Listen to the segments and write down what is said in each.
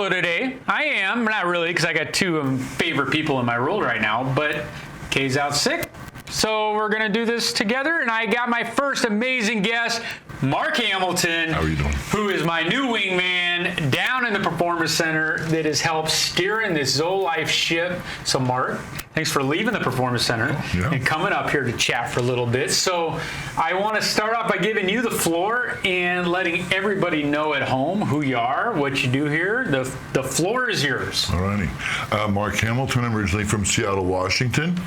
solo today. I am, not really, because I got two favorite people in my world right now, but Kay's out sick. So we're going to do this together, and I got my first amazing guest, Mark Hamilton. How are you doing? Who is my new wingman down in the Performance Center that has helped steering this ZoeLife ship. So Mark, thanks for leaving the Performance Center and coming up here to chat for a little bit. So I want to start off by giving you the floor and letting everybody know at home who you are, what you do here. The floor is yours. All righty. Mark Hamilton. I'm originally from Seattle, Washington.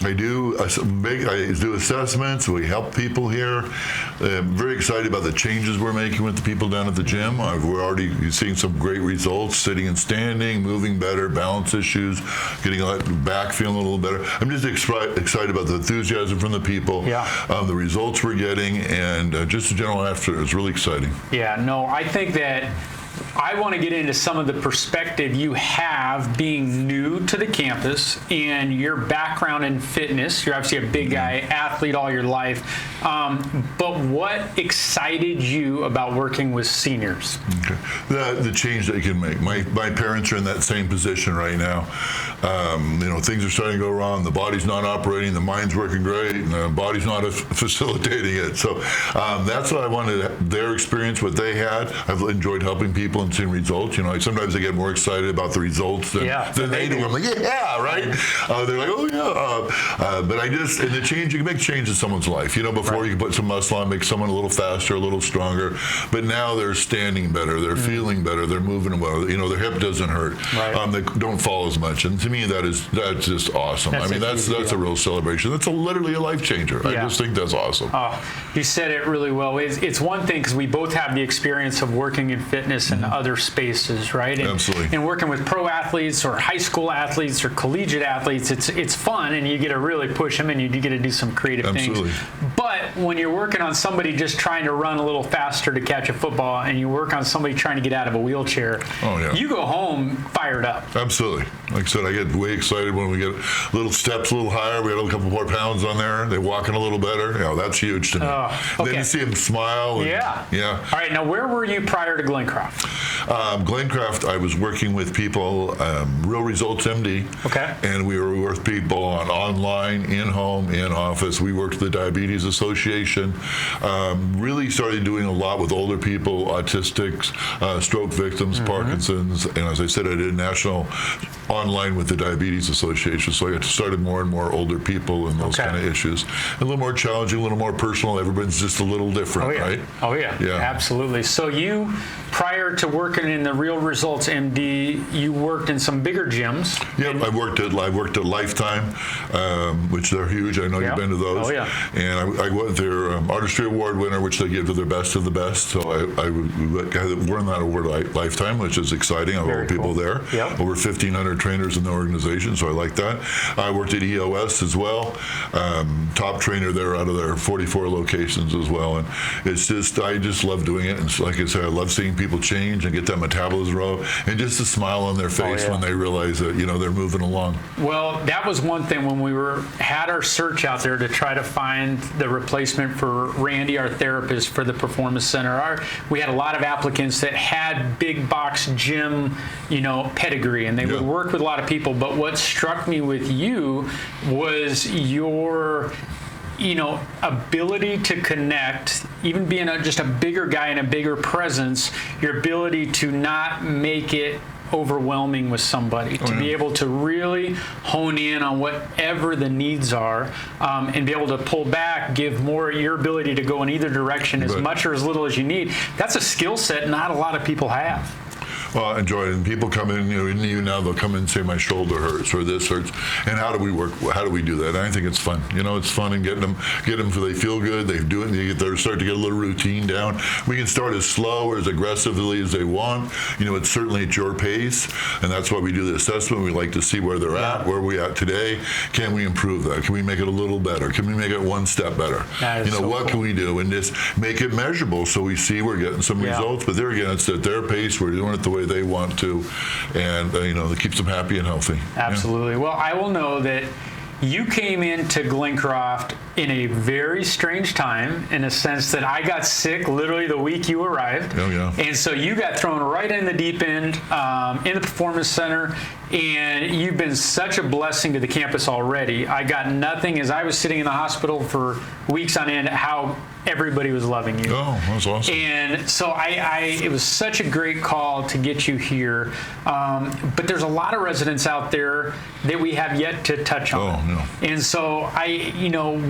I do assessments. We help people here. I'm very excited about the changes we're making with the people down at the gym. We're already seeing some great results, sitting and standing, moving better, balance issues, getting back feeling a little better. I'm just excited about the enthusiasm from the people, the results we're getting, and just the general after. It's really exciting. Yeah, no, I think that I want to get into some of the perspective you have being new to the campus and your background in fitness. You're obviously a big guy, athlete all your life. But what excited you about working with seniors? Okay. The change that you can make. My parents are in that same position right now. Things are starting to go wrong. The body's not operating. The mind's working great, and the body's not facilitating it. So that's what I wanted. Their experience, what they had. I've enjoyed helping people and seeing results. Sometimes I get more excited about the results than they do. I'm like, right? They're like, but and the change, you can make change in someone's life. Before you can put some muscle on, make someone a little faster, a little stronger. But now they're standing better, they're feeling better, they're moving well. Their hip doesn't hurt. Right. They don't fall as much. And to me, that's just awesome. That's a real celebration. That's literally a life changer. I just think that's awesome. Oh, you said it really well. It's one thing because we both have the experience of working in fitness and other spaces, right? Absolutely. And working with pro athletes or high school athletes or collegiate athletes, it's fun, and you get to really push them, and you get to do some creative things. But when you're working on somebody just trying to run a little faster to catch a football, and you work on somebody trying to get out of a wheelchair, you go home fired up. Absolutely. Like I said, I get way excited when we get little steps a little higher. We had a couple more pounds on there. They're walking a little better. That's huge to me. Then you see them smile. Yeah. All right. Now, where were you prior to Glencraft? Glencraft, I was working with people, Real Results MD. Okay. And we were with people online, in-home, in-office. We worked with the Diabetes Association. Really started doing a lot with older people, autistics, stroke victims, Parkinson's. And as I said, I did national online with the Diabetes Association. So I started more and more older people and those kind of issues. A little more challenging, a little more personal. Everyone's just a little different, right? Oh, yeah. Absolutely. So you, prior to working in the Real Results MD, you worked in some bigger gyms. Yep, I worked at Lifetime, which they're huge. I know you've been to those. Oh, yeah. And I went their Artistry Award winner, which they give to their best of the best. So I won that award at Lifetime, which is exciting. I have all the people there. Yep. Over 1,500 trainers in the organization, so I like that. I worked at EOS as well. Top trainer there out of their 44 locations as well. And it's just, I just love doing it. And like I said, I love seeing people change and get that metabolism up, and just a smile on their face when they realize that they're moving along. Well, that was one thing when we had our search out there to try to find the replacement for Randy, our therapist for the Performance Center. We had a lot of applicants that had big box gym, pedigree, and they would work with a lot of people. But what struck me with you was your ability to connect, even being just a bigger guy and a bigger presence, your ability to not make it overwhelming with somebody, to be able to really hone in on whatever the needs are, and be able to pull back, give more, your ability to go in either direction as much or as little as you need. That's a skill set not a lot of people have. Well, I enjoy it. And people come in, even now they'll come in and say my shoulder hurts or this hurts. And how do we work? How do we do that? And I think it's fun. It's fun and get them so they feel good. They do it. And they start to get a little routine down. We can start as slow or as aggressively as they want. It's certainly at your pace, and that's why we do the assessment. We like to see where they're at, where we at today. Can we improve that? Can we make it a little better? Can we make it one step better? What can we do? And just make it measurable so we see we're getting some results. But there again, it's at their pace. We're doing it the way they want to, and it keeps them happy and healthy. Absolutely. Well, I will know that you came into Glencroft in a very strange time, in a sense that I got sick literally the week you arrived. Oh, yeah. And so you got thrown right in the deep end in the Performance Center, and you've been such a blessing to the campus already. I got nothing as I was sitting in the hospital for weeks on end how everybody was loving you. Oh, that's awesome. And so it was such a great call to get you here. But there's a lot of residents out there that we have yet to touch on. Oh, no. And so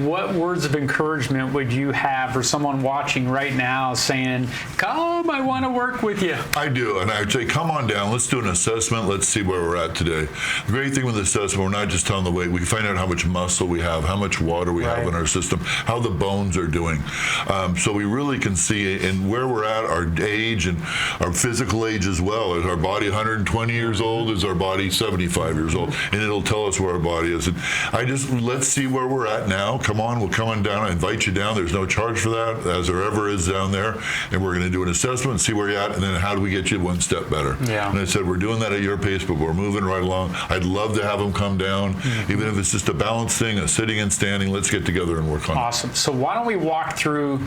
what words of encouragement would you have for someone watching right now saying, come, I want to work with you? I do, and I'd say, come on down. Let's do an assessment. Let's see where we're at today. The great thing with the assessment, we're not just telling the weight. We can find out how much muscle we have, how much water we have in our system, how the bones are doing. So we really can see in where we're at, our age and our physical age as well. Is our body 120 years old? Is our body 75 years old? And it'll tell us where our body is. And let's see where we're at now. Come on, we'll come on down. I invite you down. There's no charge for that, as there ever is down there. And we're going to do an assessment and see where you're at, and then how do we get you one step better? Yeah. And I said, we're doing that at your pace, but we're moving right along. I'd love to have them come down, even if it's just a balance thing, a sitting and standing. Let's get together and work on it. Awesome. So why don't we walk through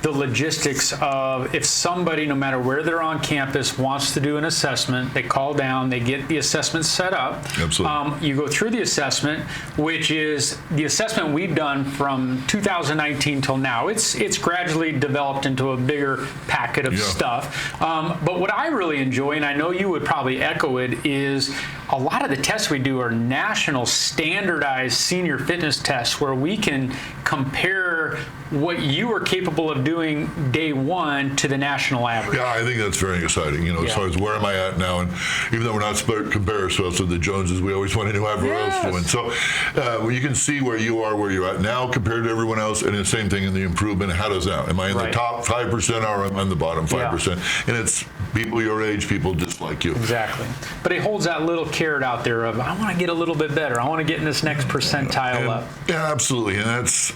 the logistics of if somebody, no matter where they're on campus, wants to do an assessment, they call down, they get the assessment set up. Absolutely. You go through the assessment, which is the assessment we've done from 2019 till now. It's gradually developed into a bigger packet of stuff. But what I really enjoy, and I know you would probably echo it, is a lot of the tests we do are national standardized senior fitness tests where we can compare what you were capable of doing day one to the national average. Yeah, I think that's very exciting. As far as where am I at now, and even though we're not comparing ourselves to the Joneses, we always want to know how everyone else is doing. So you can see where you are, where you're at now compared to everyone else, and the same thing in the improvement. How does that? Am I in the top 5% or am I in the bottom 5%? And it's people your age, people just like you. Exactly. But it holds that little carrot out there of, I want to get a little bit better. I want to get in this next percentile up. Yeah, absolutely. And that's,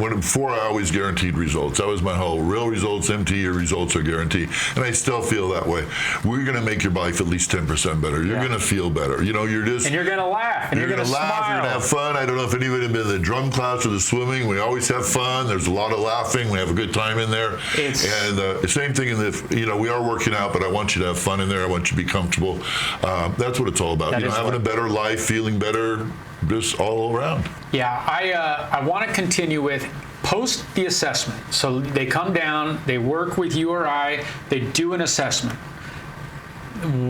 before I always guaranteed results. That was my whole real results, MT, your results are guaranteed. And I still feel that way. We're going to make your life at least 10% better. You're going to feel better. And you're going to laugh. And you're going to smile. You're going to have fun. I don't know if anybody has been in the drum class or the swimming. We always have fun. There's a lot of laughing. We have a good time in there. And the same thing in we are working out, but I want you to have fun in there. I want you to be comfortable. That's what it's all about. Having a better life, feeling better, just all around. Yeah, I want to continue with post the assessment. So they come down, they work with you or I, they do an assessment.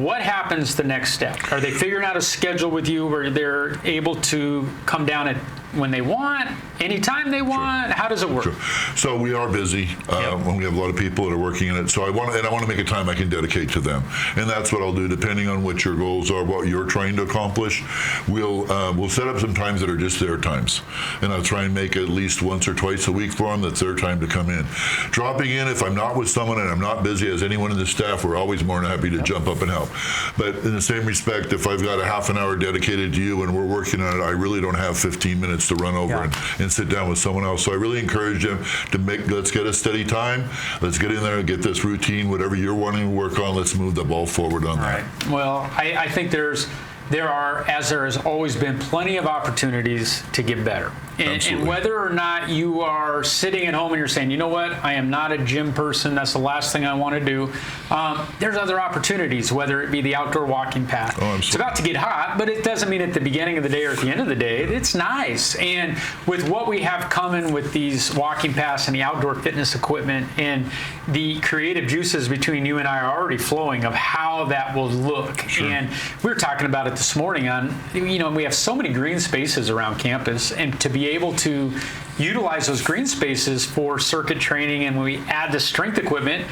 What happens the next step? Are they figuring out a schedule with you where they're able to come down at when they want, anytime they want? How does it work? So we are busy when we have a lot of people that are working in it. So I want to make a time I can dedicate to them, and that's what I'll do depending on what your goals are, what you're trying to accomplish. We'll set up some times that are just their times, and I'll try and make at least once or twice a week for them. That's their time to come in. Dropping in if I'm not with someone and I'm not busy as anyone in the staff, we're always more than happy to jump up and help. But in the same respect, if I've got a half an hour dedicated to you and we're working on it, I really don't have 15 minutes to run over and sit down with someone else. So I really encourage them to let's get a steady time. Let's get in there and get this routine, whatever you're wanting to work on, let's move the ball forward on that. Right. Well, I think there are, as there has always been, plenty of opportunities to get better. And whether or not you are sitting at home and you're saying, you know what, I am not a gym person, that's the last thing I want to do, there's other opportunities, whether it be the outdoor walking path. It's about to get hot, but it doesn't mean at the beginning of the day or at the end of the day. It's nice. And with what we have coming with these walking paths and the outdoor fitness equipment and the creative juices between you and I are already flowing of how that will look. And we were talking about it this morning on, we have so many green spaces around campus, and to be able to utilize those green spaces for circuit training, and when we add the strength equipment,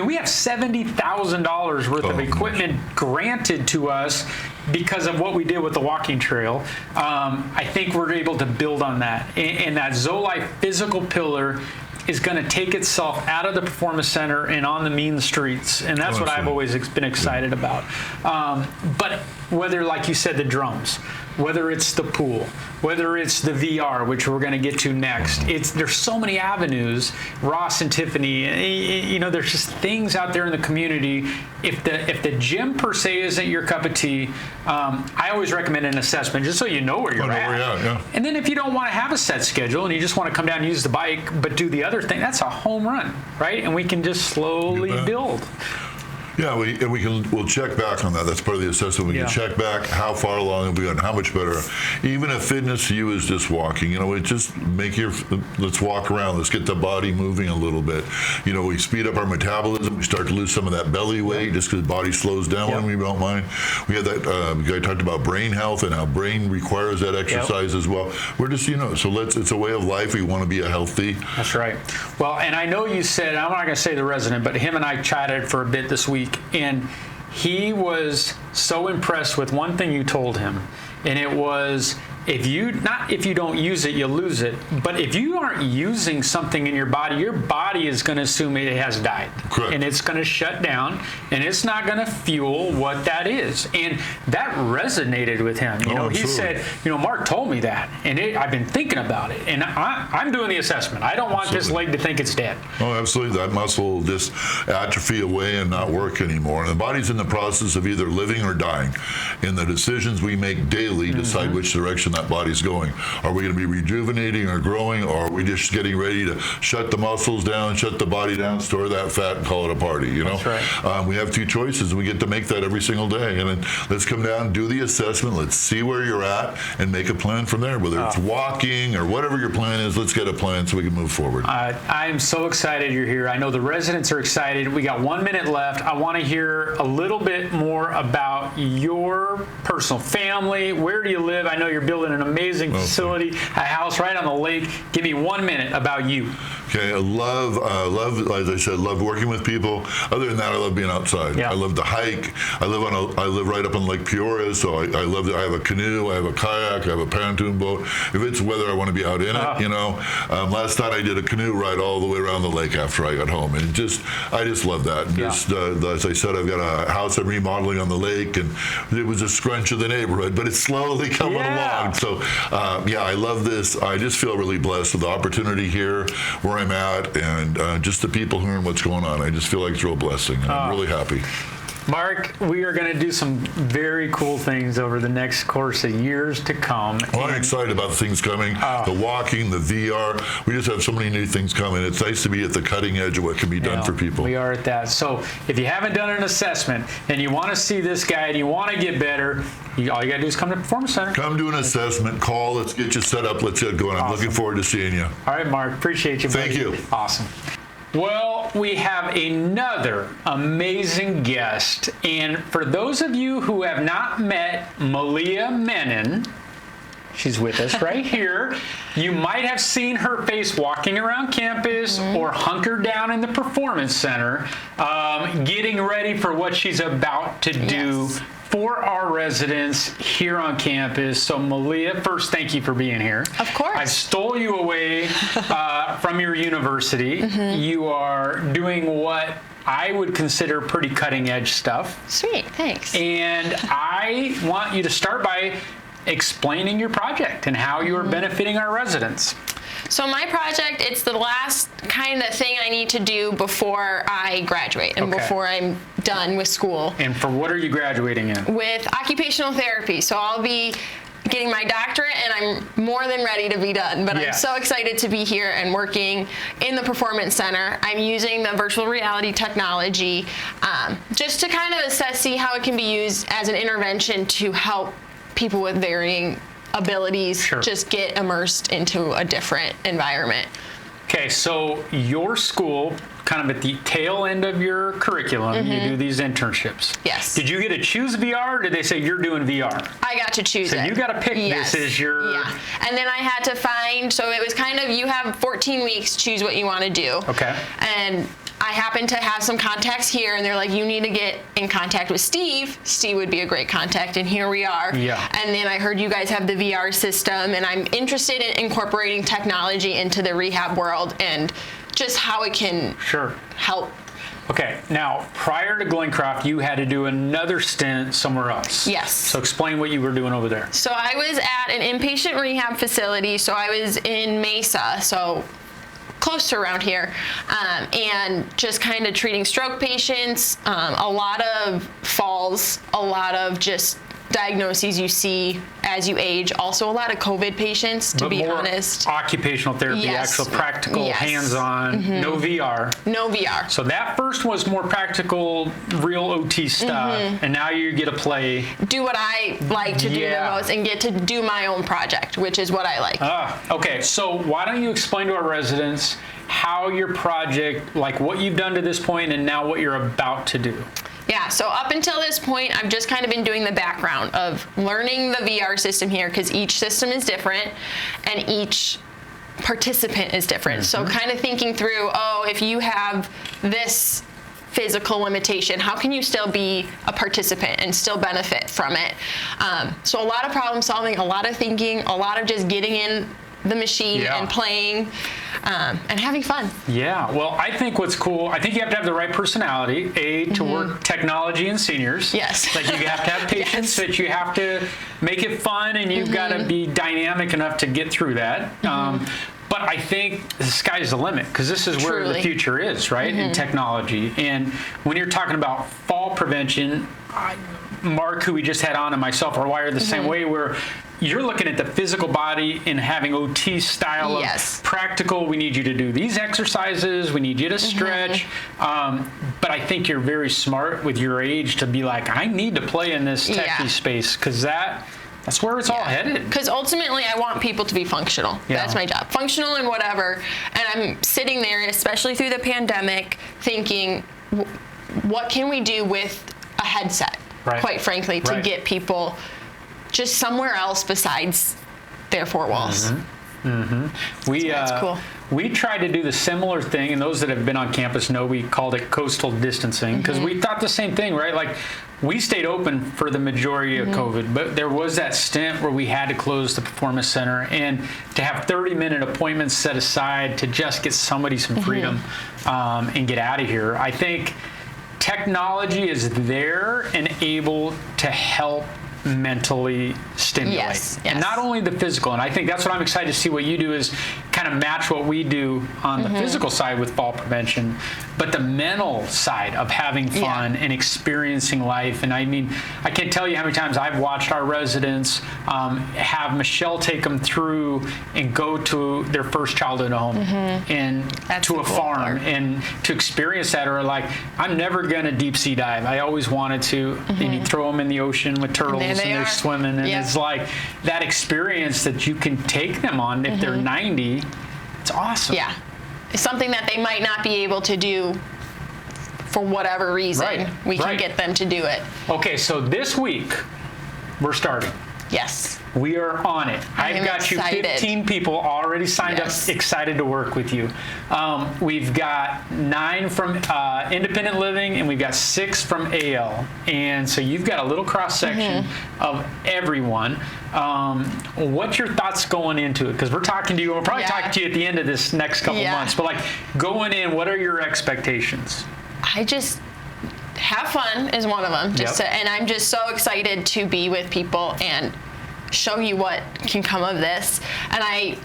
we have $70,000 worth of equipment granted to us because of what we did with the walking trail. I think we're able to build on that, and that ZoeLife physical pillar is going to take itself out of the Performance Center and on the mean streets, and that's what I've always been excited about. But whether, like you said, the drums, whether it's the pool, whether it's the VR, which we're going to get to next. There's so many avenues. Ross and Tiffany, you know, there's just things out there in the community. If the gym per se isn't your cup of tea, I always recommend an assessment just so you know where you're at. And then if you don't want to have a set schedule and you just want to come down and use the bike but do the other thing, that's a home run, right? And we can just slowly build. Yeah, we'll check back on that. That's part of the assessment. We can check back how far along have we gotten, how much better. Even if fitness to you is just walking, you know, let's walk around. Let's get the body moving a little bit. You know, we speed up our metabolism. We start to lose some of that belly weight just because the body slows down when we don't mind. We had that guy talked about brain health and how brain requires that exercise as well. We're just, you know, so it's a way of life. We want to be a healthy. That's right. Well, and I know you said, I'm not going to say the resident, but him and I chatted for a bit this week. And he was so impressed with one thing you told him, and it was, if you don't use it, you lose it. But if you aren't using something in your body is going to assume it has died. Correct. And it's going to shut down, and it's not going to fuel what that is. And that resonated with him. You know, he said, you know, Mark told me that, and I've been thinking about it, and I'm doing the assessment. I don't want this leg to think it's dead. Oh, absolutely. That muscle will just atrophy away and not work anymore. And the body's in the process of either living or dying. And the decisions we make daily decide which direction that body's going. Are we going to be rejuvenating or growing, or are we just getting ready to shut the muscles down, shut the body down, store that fat, and call it a party? You know, that's right. We have two choices, and we get to make that every single day. And then let's come down, do the assessment, let's see where you're at, and make a plan from there. Whether it's walking or whatever your plan is, let's get a plan so we can move forward. I'm so excited you're here. I know the residents are excited. We got 1 minute left. I want to hear a little bit more about your personal family. Where do you live? I know you're building an amazing facility, a house right on the lake. Give me 1 minute about you. Okay, I love, as I said, love working with people. Other than that, I love being outside. I love to hike. I live right up on Lake Peoria, so I love that. I have a canoe, I have a kayak, I have a pontoon boat. If it's weather, I want to be out in it. You know, last night I did a canoe ride all the way around the lake after I got home, and I just love that. Just as I said, I've got a house I'm remodeling on the lake, and it was a scrunch of the neighborhood, but it's slowly coming along. So I love this. I just feel really blessed with the opportunity here, where I'm at, and just the people hearing what's going on. I just feel like it's a real blessing, and I'm really happy. Mark, we are going to do some very cool things over the next course of years to come. Well, I'm excited about the things coming, the walking, the VR. We just have so many new things coming. It's nice to be at the cutting edge of what can be done for people. We are at that. So if you haven't done an assessment and you want to see this guy and you want to get better, all you got to do is come to the Performance Center. Come do an assessment, call, let's get you set up, let's get going. I'm looking forward to seeing you. All right, Mark, appreciate you. Thank you. Awesome. Well, we have another amazing guest. And for those of you who have not met Malia Menon, she's with us right here. You might have seen her face walking around campus or hunkered down in the Performance Center, getting ready for what she's about to do for our residents here on campus. So Malia, first, thank you for being here. Of course. I stole you away from your university. You are doing what I would consider pretty cutting edge stuff. Sweet, thanks. And I want you to start by explaining your project and how you are benefiting our residents. So my project, it's the last kind of thing I need to do before I graduate and before I'm done with school. And for what are you graduating in? With occupational therapy. So I'll be getting my doctorate, and I'm more than ready to be done. But I'm so excited to be here and working in the Performance Center. I'm using the virtual reality technology just to kind of see how it can be used as an intervention to help people with varying abilities just get immersed into a different environment. Okay, so your school, kind of at the tail end of your curriculum, you do these internships. Yes. Did you get to choose VR, or did they say you're doing VR? I got to choose it. So you got to pick this as your... Yeah, and then I had to find, so it was kind of, you have 14 weeks, choose what you want to do. Okay. And I happen to have some contacts here, and they're like, you need to get in contact with Steve. Steve would be a great contact, and here we are. Yeah. And then I heard you guys have the VR system, and I'm interested in incorporating technology into the rehab world and just how it can help Okay, now prior to Glencroft, you had to do another stint somewhere else. Yes. So explain what you were doing over there. So I was at an inpatient rehab facility. So I was in Mesa, so close to around here, and just kind of treating stroke patients, a lot of falls, a lot of just diagnoses you see as you age. Also a lot of COVID patients, to be honest. Occupational therapy, Yes. actual practical, Yes. hands-on, no VR. No VR. So that first was more practical, real OT stuff, and now you get to play. Do what I like to do Yeah. the most and get to do my own project, which is what I like. Okay, so why don't you explain to our residents how your project, like what you've done to this point and now what you're about to do. Yeah, so up until this point, I've just kind of been doing the background of learning the VR system here, because each system is different and each participant is different. So kind of thinking through, if you have this physical limitation, how can you still be a participant and still benefit from it? So a lot of problem solving, a lot of thinking, a lot of just getting in the machine and playing and having fun. Yeah, well, I think what's cool, I think you have to have the right personality, to work technology in seniors. Yes. Like you have to have patience, but you have to make it fun, and you've got to be dynamic enough to get through that. But I think the sky's the limit, because this is where the future is, right, in technology. And when you're talking about fall prevention, Mark, who we just had on, and myself are wired the same way, where you're looking at the physical body and having OT style of practical, we need you to do these exercises, we need you to stretch. But I think you're very smart with your age to be like, I need to play in this techie space, because that's where it's all headed. Because ultimately, I want people to be functional. That's my job. Functional in whatever. And I'm sitting there, especially through the pandemic, thinking, what can we do with a headset, quite frankly, to get people just somewhere else besides their four walls. That's cool. We tried to do the similar thing, and those that have been on campus know we called it coastal distancing, because we thought the same thing, right? Like, we stayed open for the majority of COVID, but there was that stint where we had to close the Performance Center, and to have 30-minute appointments set aside to just get somebody some freedom and get out of here. I think technology is there and able to help mentally stimulate, and not only the physical. And I think that's what I'm excited to see what you do, is kind of match what we do on the physical side with fall prevention, but the mental side of having fun and experiencing life. And I mean, I can't tell you how many times I've watched our residents have Michelle take them through and go to their first childhood home and to a farm and to experience that, or like, I'm never gonna deep sea dive, I always wanted to, and you throw them in the ocean with turtles and they're swimming, and it's like that experience that you can take them on if they're 90. It's awesome. Yeah, it's something that they might not be able to do for whatever reason. We can get them to do it. Okay, so this week we're starting. Yes. We are on it. I've got excited. 15 people already signed up, excited to work with you. We've got 9 from independent living, and we've got 6 from AL. And so you've got a little cross section of everyone. What's your thoughts going into it? Because we're talking to you, we'll probably talk to you at the end of this next couple months. But like, going in, what are your expectations? I just have fun is one of them. And I'm just so excited to be with people and show you what can come of this. And I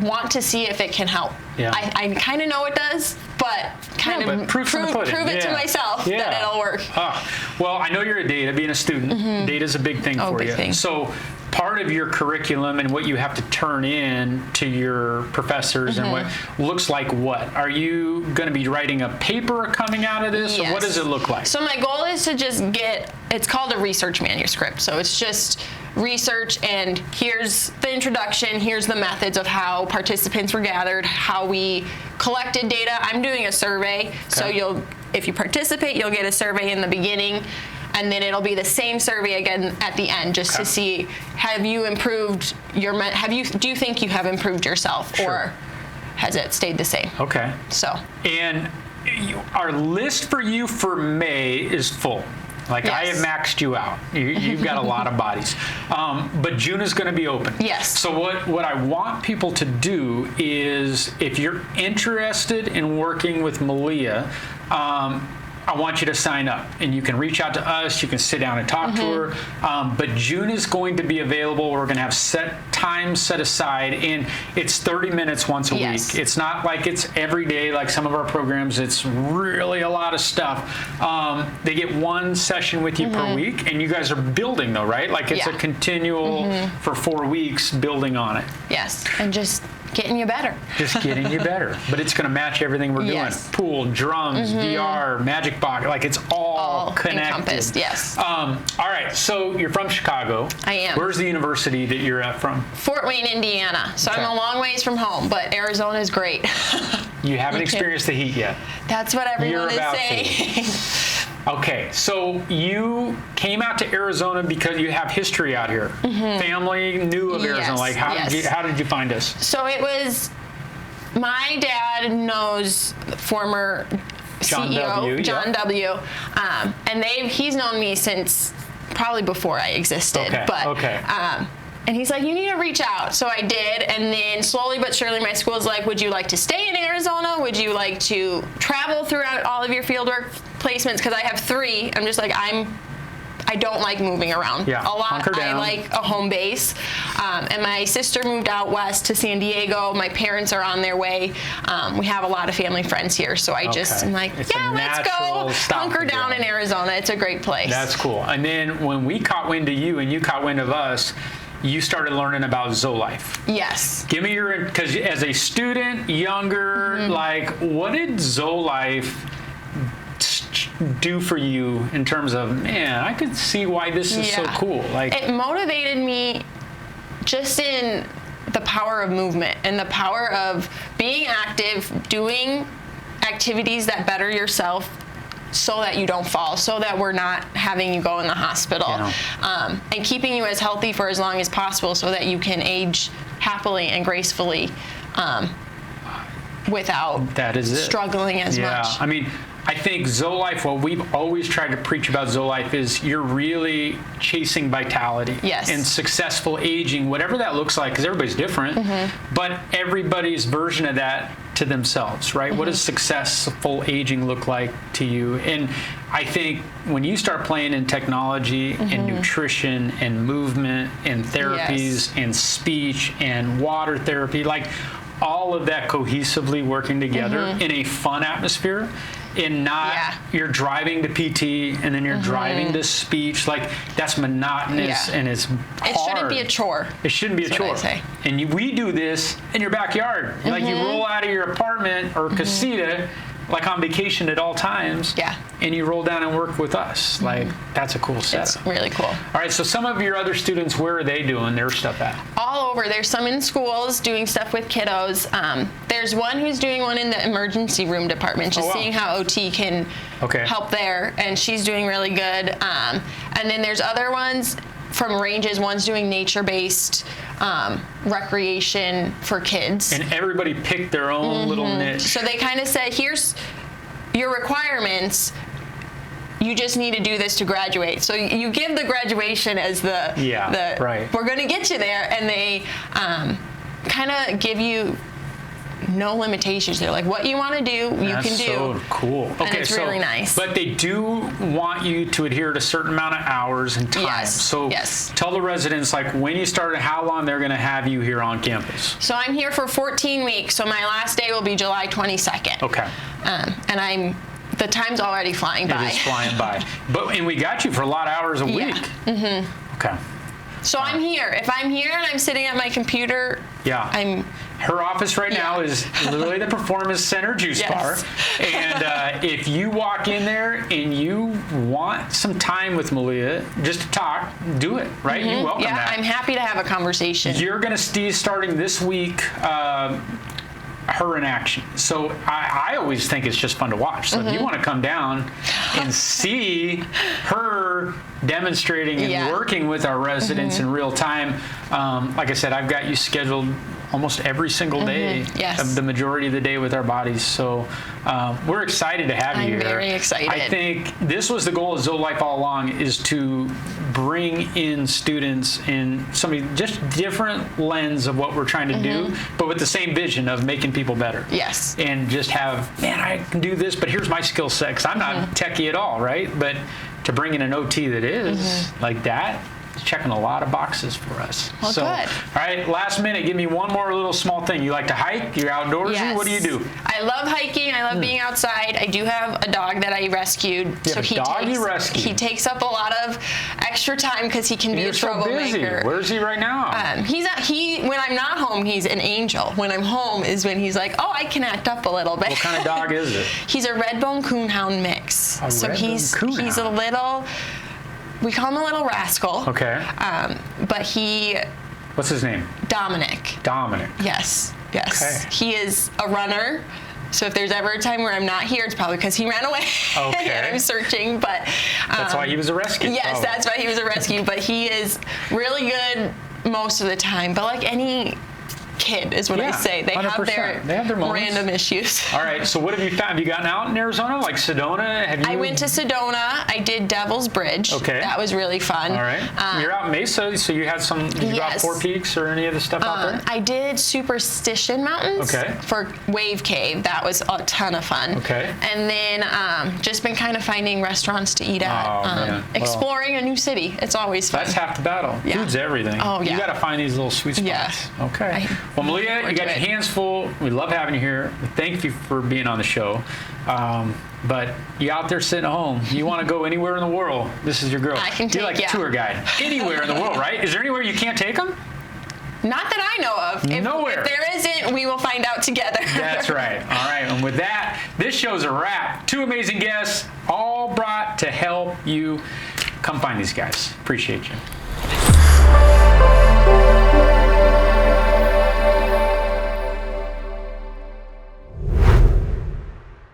want to see if it can help. I kind of know it does, but kind of prove it to myself that it'll work. Well, I know you're a data, being a student. Data's a big thing for you. So part of your curriculum and what you have to turn in to your professors and what looks like what? Are you going to be writing a paper coming out of this, or what does it look like? So my goal is to just get, it's called a research manuscript. So it's just research, and here's the introduction, here's the methods of how participants were gathered, how we collected data. I'm doing a survey, so if you participate, you'll get a survey in the beginning, and then it'll be the same survey again at the end, just to see, have you improved your, do you think you have improved yourself, or has it stayed the same? Okay. So. And our list for you for May is full. Like I have maxed you out. You've got a lot of bodies. But June is going to be open. Yes. So what I want people to do is, if you're interested in working with Malia, I want you to sign up, and you can reach out to us. You can sit down and talk to her. But June is going to be available. We're going to have time set aside, and it's 30 minutes once a week. It's not like it's every day like some of our programs. It's really a lot of stuff. They get one session with you per week, and you guys are building though, right? Like it's a continual for 4 weeks building on it. Yes, and just getting you better. Just getting you better. But it's going to match everything we're doing. Pool, drums, VR, Magic Box. Like it's all connected. Encompassed, yes. All right. So you're from Chicago. I am. Where's the university that you're at from? Fort Wayne, Indiana. So I'm a long ways from home, but Arizona is great. You haven't experienced the heat yet. That's what everyone is saying. Okay, so you came out to Arizona because you have history out here. Family knew of Arizona. Like, how did you find us? So it was, my dad knows former John CEO W. John W. And he's known me since probably before I existed. And he's like, you need to reach out. So I did, and then slowly but surely my school's like, would you like to stay in Arizona? Would you like to travel throughout all of your fieldwork placements? Because I have 3. I'm just like, I don't like moving around a lot. I like a home base. And my sister moved out west to San Diego. My parents are on their way. We have a lot of family friends here. So I'm like, let's go hunker down in Arizona. It's a great place. That's cool. And then when we caught wind of you and you caught wind of us, you started learning about ZoeLife. Yes. Give me because as a student, younger, like, what did ZoeLife do for you in terms of, man, I could see why this is so cool. Like, it motivated me just in the power of movement and the power of being active, doing activities that better yourself so that you don't fall, so that we're not having you go in the hospital, and keeping you as healthy for as long as possible so that you can age happily and gracefully without struggling as much. I mean, I think ZoeLife, what we've always tried to preach about ZoeLife is you're really chasing vitality and successful aging, whatever that looks like, because everybody's different, but everybody's version of that to themselves, right? What does successful aging look like to you? And I think when you start playing in technology and nutrition and movement and therapies and speech and water therapy, like all of that cohesively working together in a fun atmosphere, and not you're driving to PT and then you're driving to speech, like that's monotonous and it's hard. It shouldn't be a chore. It shouldn't be a chore. And we do this in your backyard. Like you roll out of your apartment or casita, like on vacation at all times, and you roll down and work with us. Like that's a cool setup. It's really cool. All right, so some of your other students, where are they doing their stuff at? All over. There's some in schools doing stuff with kiddos. There's one who's doing one in the emergency room department, just seeing how OT can help there, and she's doing really good. And then there's other ones from ranges. One's doing nature-based recreation for kids. And everybody picked their own little niche. So they kind of said, here's your requirements. You just need to do this to graduate. So you give the graduation as the we're going to get you there, and they kind of give you no limitations. They're like, what you want to do, you can do. That's so cool. Okay, and it's really nice. But they do want you to adhere to a certain amount of hours and time. So tell the residents, like, when you started, how long they're going to have you here on campus. So I'm here for 14 weeks. So my last day will be July 22nd. Okay. And the time's already flying by. It is flying by. And we got you for a lot of hours a week. Okay. So I'm here. If I'm here and I'm sitting at my computer, her office right now is literally the Performance Center juice bar. And if you walk in there and you want some time with Malia, just to talk, do it, right? You welcome that. I'm happy to have a conversation. You're going to see starting this week her in action. So I always think it's just fun to watch. So if you want to come down and see her demonstrating and working with our residents in real time, like I said, I've got you scheduled almost every single day, Yes. of the majority of the day with our bodies. So we're excited to have you here. I'm very excited. I think this was the goal of Zoe Life all along, is to bring in students in just different lens of what we're trying to do, but with the same vision of making people better. Yes. And just have, man, I can do this, but here's my skill set, because I'm not techie at all, right? But to bring in an OT that is like that, it's checking a lot of boxes for us. Well, so, good. all right, last minute, give me one more little small thing. You like to hike? You're outdoorsy? Yes. What do you do? I love hiking. I love being outside. I do have a dog that I rescued. You have a dog you rescued? He takes up a lot of extra time because he can be You're a so busy. troublemaker. Where is he right now? When I'm not home, he's an angel. When I'm home is when he's like, oh, I can act up a little bit. What kind of dog is it? He's a red-bone coonhound mix. He's a coonhound. little. We call him a little rascal. Okay. But What's his name? Dominic. Dominic. Yes. Okay. He is a runner. So if there's ever a time where I'm not here, it's probably because he ran away Okay. and I'm searching. But That's why he was a rescue. yes, Oh. that's why he was a rescue. But he is really good most of the time. But like any kid is what I say. They have 100%. They have their moments. random issues. All right, so what have you found? Have you gotten out in Arizona, like Sedona? Have you? I went to Sedona. I did Devil's Bridge. Okay. That was really fun. All right. You're out in Mesa, so you had some. Did you go out Yes. Four Peaks or any of the stuff out there? I did Superstition Mountains Okay. for Wave Cave. That was a ton of fun. Okay. And then just been kind of finding restaurants to eat at. Oh, man. Well, exploring a new city. It's always fun. That's half the battle. Yeah. Food's everything. Oh, yeah. You got to find these little sweet spots. Yeah. Okay. Well, Malia, you got your hands full. We love having you here. Thank you for being on the show. But you out there sitting at home, you want to go anywhere in the world, this is your girl. I can You're take like ya. a tour guide. Anywhere in the world, right? Is there anywhere you can't take them? Not that I know of. Nowhere. If there isn't, we will find out together. That's right. All right. And with that, this show's a wrap. 2 amazing guests, all brought to help you. Come find these guys. Appreciate you.